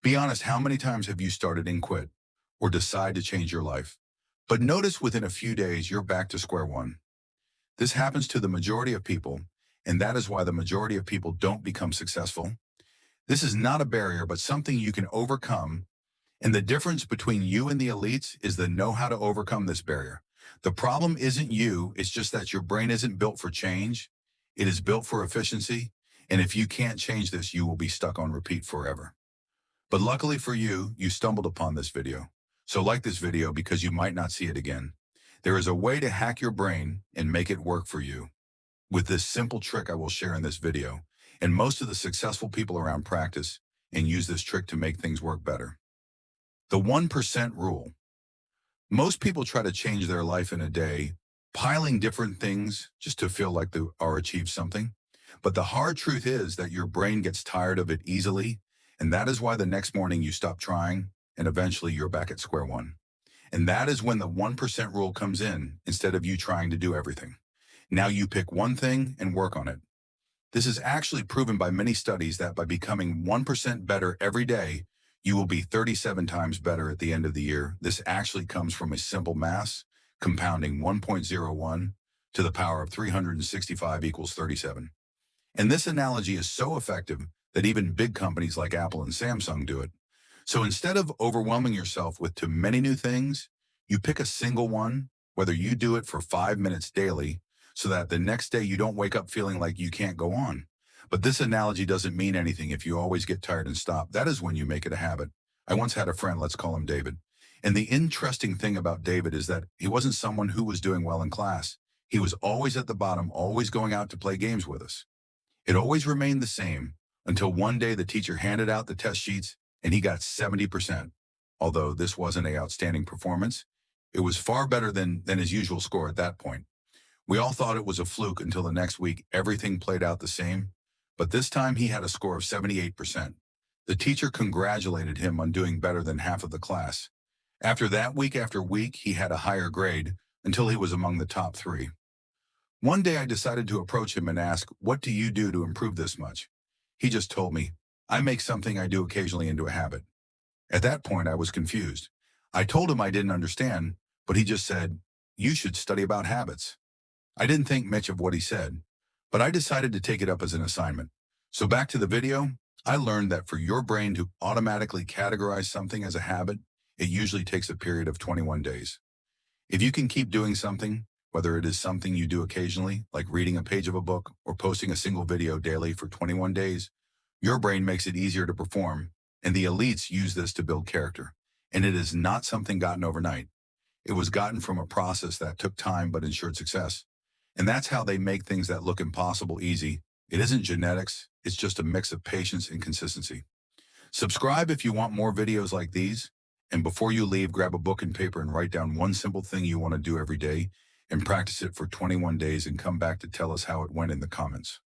Be honest, how many times have you started and quit or decide to change your life? But notice within a few days, you're back to square one. This happens to the majority of people, and that is why the majority of people don't become successful. This is not a barrier, but something you can overcome. And the difference between you and the elites is the know how to overcome this barrier. The problem isn't you, it's just that your brain isn't built for change. It is built for efficiency. And if you can't change this, you will be stuck on repeat forever. But luckily for you, you stumbled upon this video. So like this video because you might not see it again. There is a way to hack your brain and make it work for you. With this simple trick I will share in this video, and most of the successful people around practice and use this trick to make things work better. The 1% rule. Most people try to change their life in a day, piling different things just to feel like they are achieved something. But the hard truth is that your brain gets tired of it easily, and that is why the next morning you stop trying, and eventually you're back at square one. And that is when the 1% rule comes in instead of you trying to do everything. Now you pick one thing and work on it. This is actually proven by many studies that by becoming 1% better every day, you will be 37 times better at the end of the year. This actually comes from a simple math, compounding 1.01 to the power of 365 equals 37. And this analogy is so effective that even big companies like Apple and Samsung do it. So instead of overwhelming yourself with too many new things, you pick a single one, whether you do it for 5 minutes daily, so that the next day you don't wake up feeling like you can't go on. But this analogy doesn't mean anything if you always get tired and stop. That is when you make it a habit. I once had a friend, let's call him David. And the interesting thing about David is that he wasn't someone who was doing well in class. He was always at the bottom, always going out to play games with us. It always remained the same until one day the teacher handed out the test sheets and he got 70%. Although this wasn't an outstanding performance, it was far better than his usual score at that point. We all thought it was a fluke until the next week everything played out the same, but this time he had a score of 78%. The teacher congratulated him on doing better than half of the class. After that, week after week, he had a higher grade until he was among the top 3. One day I decided to approach him and ask, "What do you do to improve this much?" He just told me, "I make something I do occasionally into a habit." At that point, I was confused. I told him I didn't understand, but he just said, "You should study about habits." I didn't think much of what he said, but I decided to take it up as an assignment. So back to the video, I learned that for your brain to automatically categorize something as a habit, it usually takes a period of 21 days. If you can keep doing something, whether it is something you do occasionally, like reading a page of a book or posting a single video daily for 21 days, your brain makes it easier to perform, and the elites use this to build character. And it is not something gotten overnight. It was gotten from a process that took time but ensured success. And that's how they make things that look impossible easy. It isn't genetics, it's just a mix of patience and consistency. Subscribe if you want more videos like these. And before you leave, grab a book and paper and write down one simple thing you want to do every day and practice it for 21 days and come back to tell us how it went in the comments.